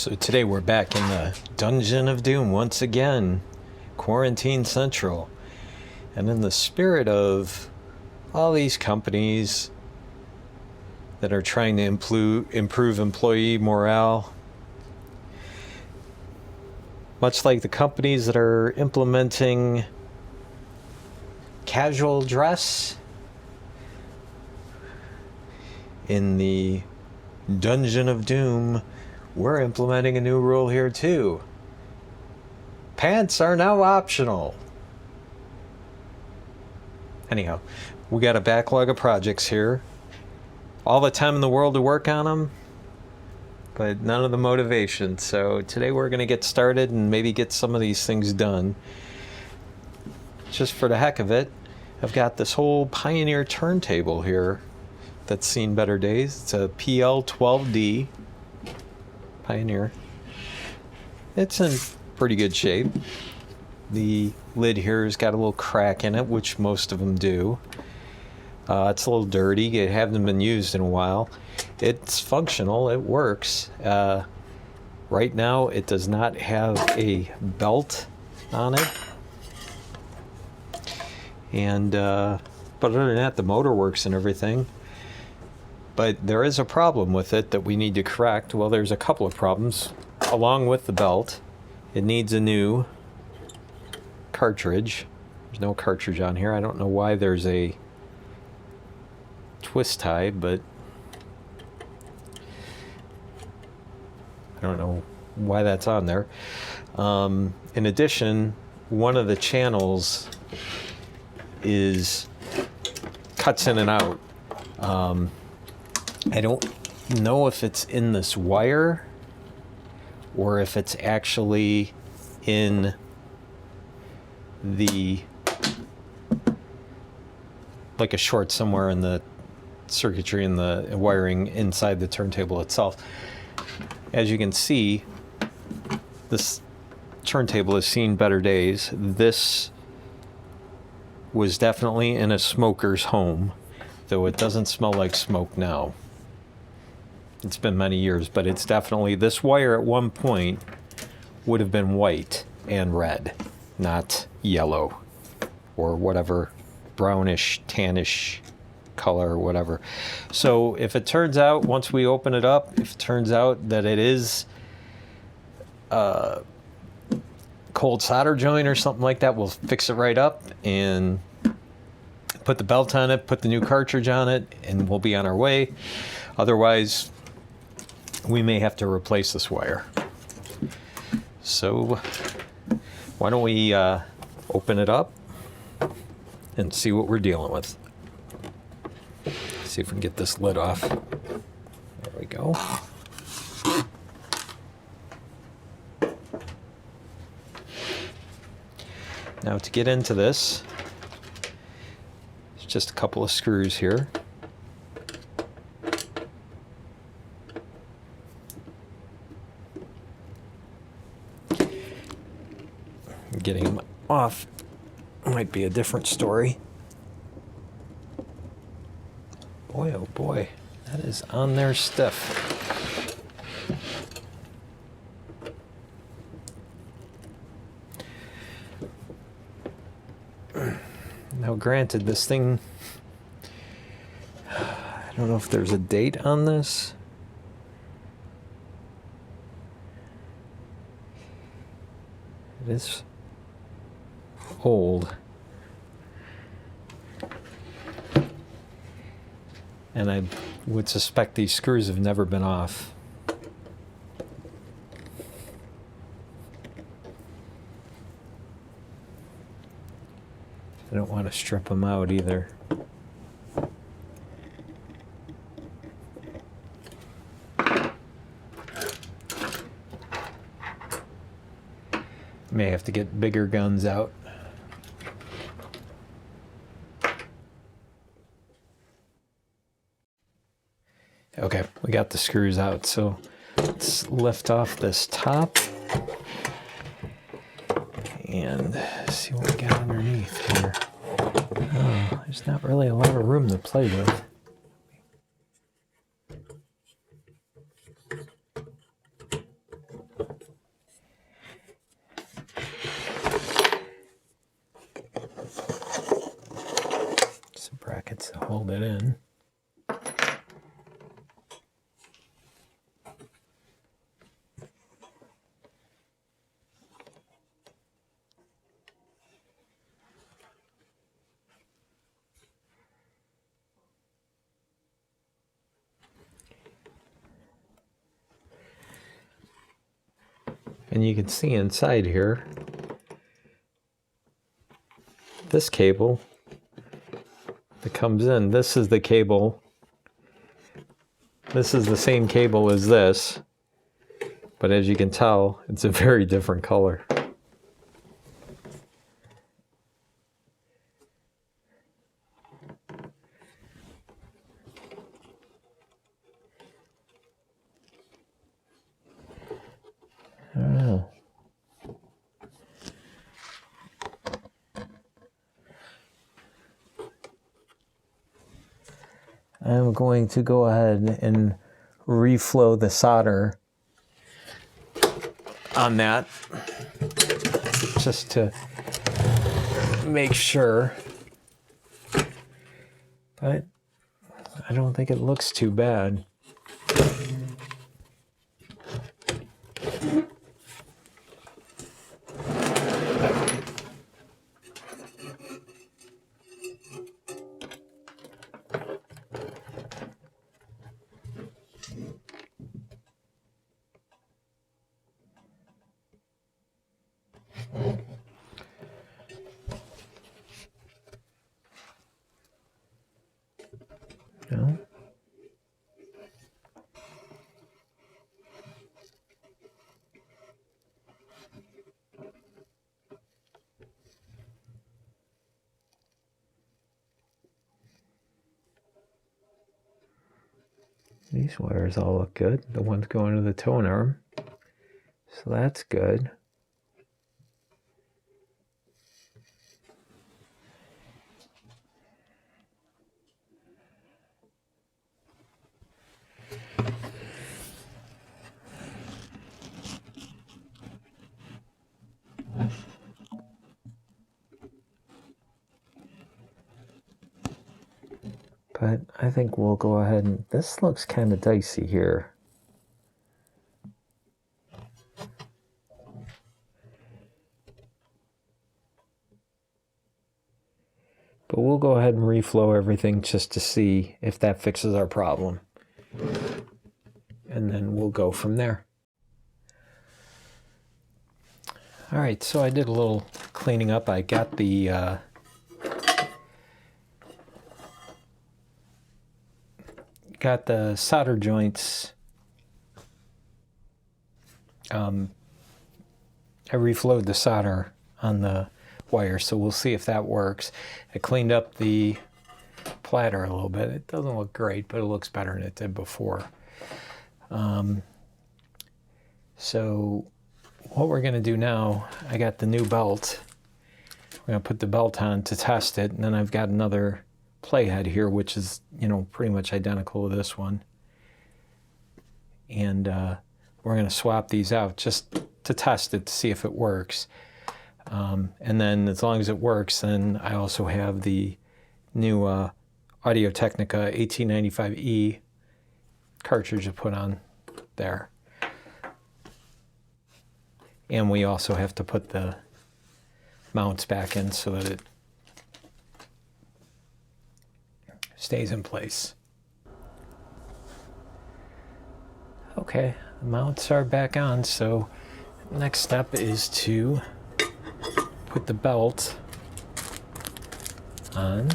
So today we're back in the Dungeon of Doom once again, Quarantine Central. And in the spirit of all these companies that are trying to improve employee morale, much like the companies that are implementing casual dress in the Dungeon of Doom, we're implementing a new rule here too. Pants are now optional. Anyhow, we got a backlog of projects here. All the time in the world to work on them, but none of the motivation. So today we're going to get started and maybe get some of these things done. Just for the heck of it, I've got this whole Pioneer turntable here that's seen better days. It's a PL-12D Pioneer. It's in pretty good shape. The lid here has got a little crack in it, which most of them do. It's a little dirty. It hasn't been used in a while. It's functional. It works. Right now, it does not have a belt on it. And but other than that, the motor works and everything. But there is a problem with it that we need to correct. Well, there's a couple of problems. Along with the belt, it needs a new cartridge. There's no cartridge on here. I don't know why there's a twist tie, but I don't know why that's on there. In addition, one of the channels cuts in and out. I don't know if it's in this wire or if it's actually in the, like a short somewhere in the circuitry and the wiring inside the turntable itself. As you can see, this turntable has seen better days. This was definitely in a smoker's home, though it doesn't smell like smoke now. It's been many years, but it's definitely, this wire at one point would have been white and red, not yellow or whatever brownish, tannish color or whatever. So if it turns out, once we open it up, if it turns out that it is a cold solder joint or something like that, we'll fix it right up and put the belt on it, put the new cartridge on it, and we'll be on our way. Otherwise, we may have to replace this wire. So why don't we open it up and see what we're dealing with. See if we can get this lid off. There we go. Now to get into this, it's just a couple of screws here. Getting them off might be a different story. Boy, oh boy, that is on there stiff. Now granted, this thing, I don't know if there's a date on this. It is old. And I would suspect these screws have never been off. I don't want to strip them out either. May have to get bigger guns out. Okay, we got the screws out, so let's lift off this top and see what we got underneath here. Oh, there's not really a lot of room to play with. brackets to hold it in. And you can see inside here, this cable that comes in, this is the cable. This is the same cable as this, but as you can tell, it's a very different color. I'm going to go ahead and reflow the solder on that just to make sure, but I don't think it looks too bad. No. These wires all look good. The ones going to the tone arm. So that's good. But I think we'll go ahead and, this looks kind of dicey here. But we'll go ahead and reflow everything just to see if that fixes our problem. And then we'll go from there. All right, so I did a little cleaning up. I got the solder joints. I reflowed the solder on the wire, so we'll see if that works. I cleaned up the platter a little bit. It doesn't look great, but it looks better than it did before. So what we're going to do now, I got the new belt. We're going to put the belt on to test it, and then I've got another playhead here, which is, you know, pretty much identical to this one. And we're going to swap these out just to test it to see if it works. And then as long as it works, then I also have the new Audio-Technica AT95E cartridge to put on there. And we also have to put the mounts back in so that it stays in place. Okay, the mounts are back on, so next step is to put the belt on.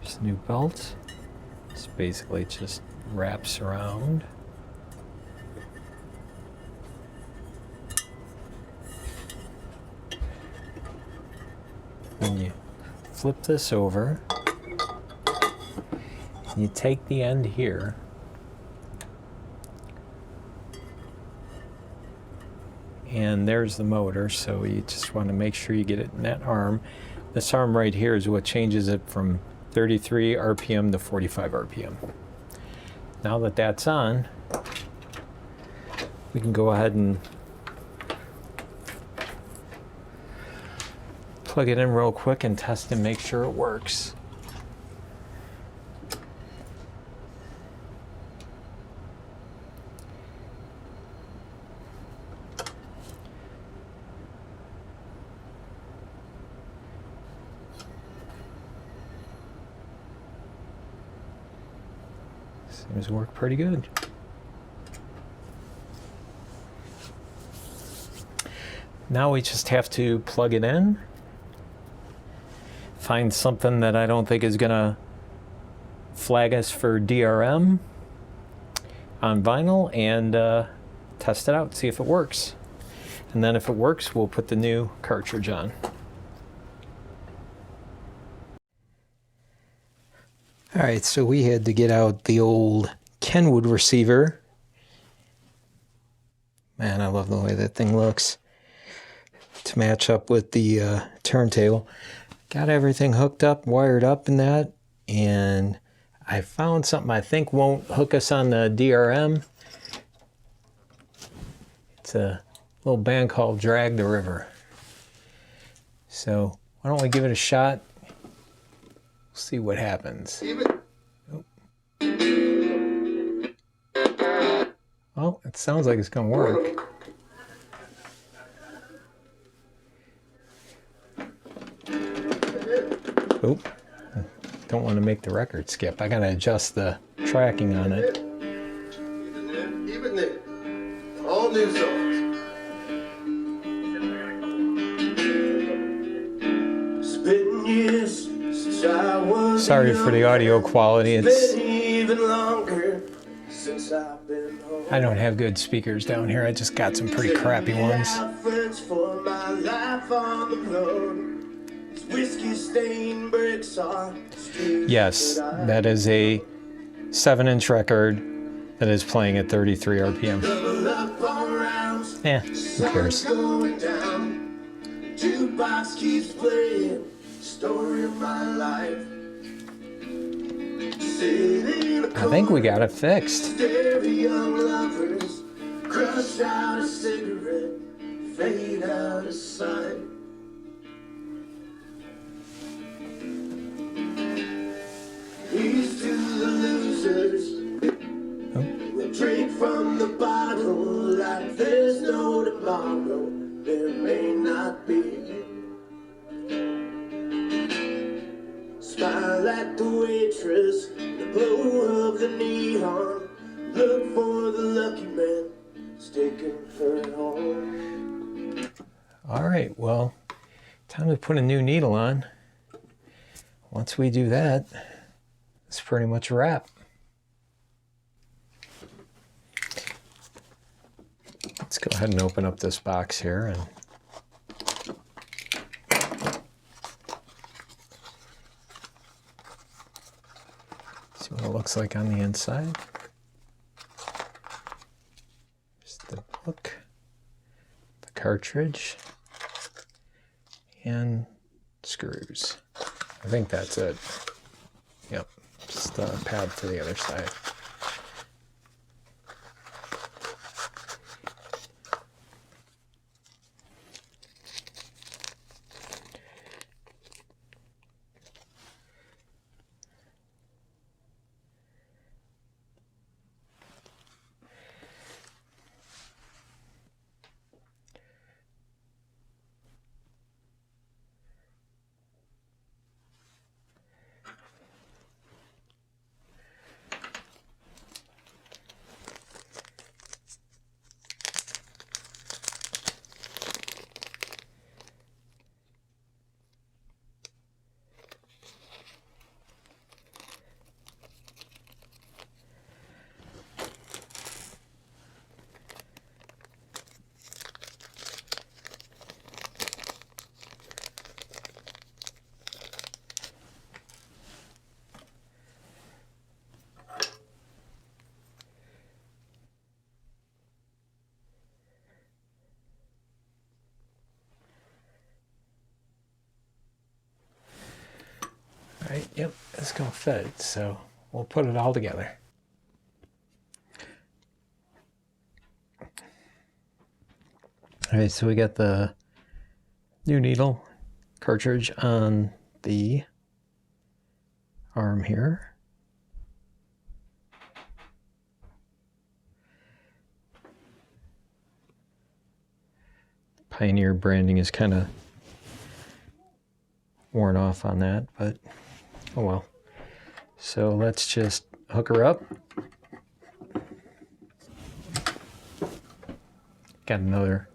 There's a new belt. This basically just wraps around. Then you flip this over. And you take the end here. And there's the motor, so you just want to make sure you get it in that arm. This arm right here is what changes it from 33 RPM to 45 RPM. Now that that's on, we can go ahead and plug it in real quick and test and make sure it works. Seems to work pretty good. Now we just have to plug it in, find something that I don't think is gonna flag us for DRM on vinyl, and test it out, see if it works. And then if it works, we'll put the new cartridge on. All right, so we had to get out the old Kenwood receiver. Man, I love the way that thing looks, to match up with the turntable. Got everything hooked up, wired up in that, and I found something I think won't hook us on the DRM. It's a little band called Drag the River. So why don't we give it a shot? See what happens. Oh. Well, it sounds like it's gonna work. Oop. Don't want to make the record skip. I gotta adjust the tracking on it. Even there. All new songs. Spitting years since I was Sorry for the audio quality. It's even longer since I've been home. I don't have good speakers down here. I just got some pretty crappy ones. For my life on the road. Whiskey stained bricks on Yes, that is a 7-inch record that is playing at 33 RPM. Who cares? Jukebox keeps playing, story of my life. I think we got it fixed. Young lovers, crush out a cigarette, fade out of sight. Here's to the losers. We'll drink from the bottle like there's no tomorrow. There may not be. Smile at the waitress, the glow of the neon. Look for the lucky man, who's taking her home. All right, well, time to put a new needle on. Once we do that, it's pretty much a wrap. Let's go ahead and open up this box here and see what it looks like on the inside. There's the book, the cartridge, and screws. I think that's it. Yep, just a pad for the other side. All right, yep, it's gonna fit, so we'll put it all together. All right, so we got the new needle, cartridge on the arm here. Pioneer branding is kind of worn off on that, but oh well. So let's just hook her up. Got another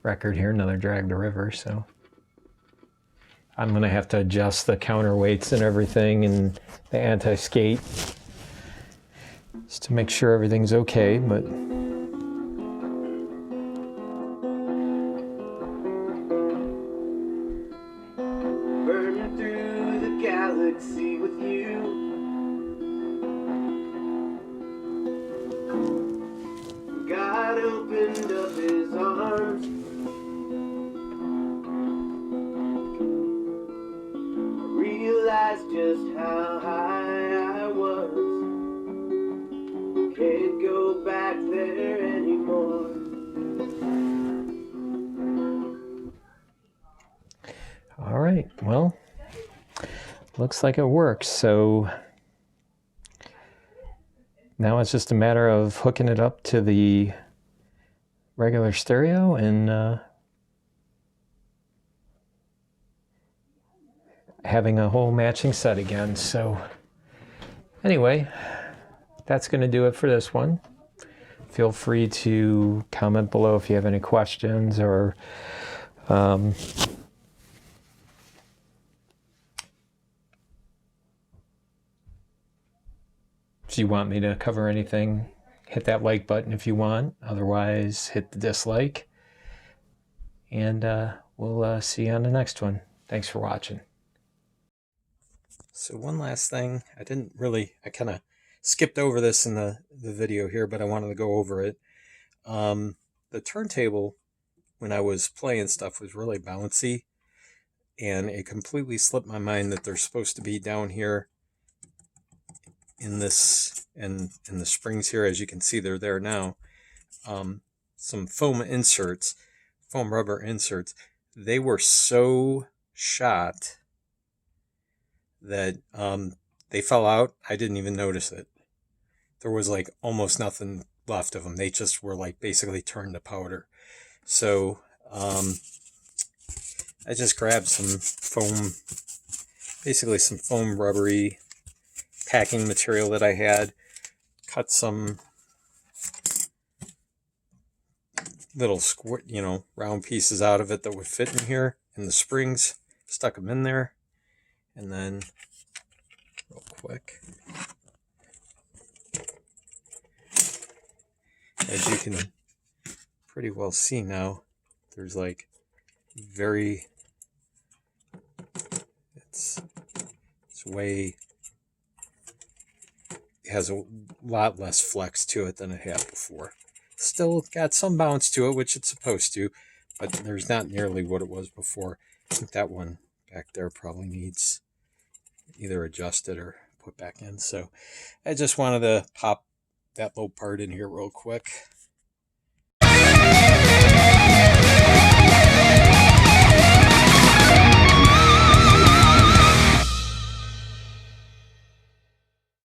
record here, another drag the river, so I'm gonna have to adjust the counterweights and everything and the anti-skate just to make sure everything's okay, but burning through the galaxy with you. God opened up his arms. Realized just how high I was. Can't go back there anymore. all right, well, looks like it works. So now it's just a matter of hooking it up to the regular stereo and having a whole matching set again. So anyway, that's going to do it for this one. Feel free to comment below if you have any questions or if you want me to cover anything. Hit that like button if you want. Otherwise, hit the dislike. And we'll see you on the next one. Thanks for watching. So one last thing. I kind of skipped over this in the video here, but I wanted to go over it. The turntable, when I was playing stuff, was really bouncy. And it completely slipped my mind that they're supposed to be down here in this and in the springs here. As you can see, they're there now. Some foam rubber inserts. They were so shot that they fell out. I didn't even notice it. There was like almost nothing left of them. They just were like basically turned to powder. So I just grabbed some foam, basically some foam rubbery packing material that I had, cut some little round pieces out of it that would fit in here in the springs, stuck them in there, and then real quick, as you can pretty well see now, there's like it's it has a lot less flex to it than it had before. Still got some bounce to it, which it's supposed to, but there's not nearly what it was before. I think that one back there probably needs either adjusted or put back in. So I just wanted to pop that little part in here real quick.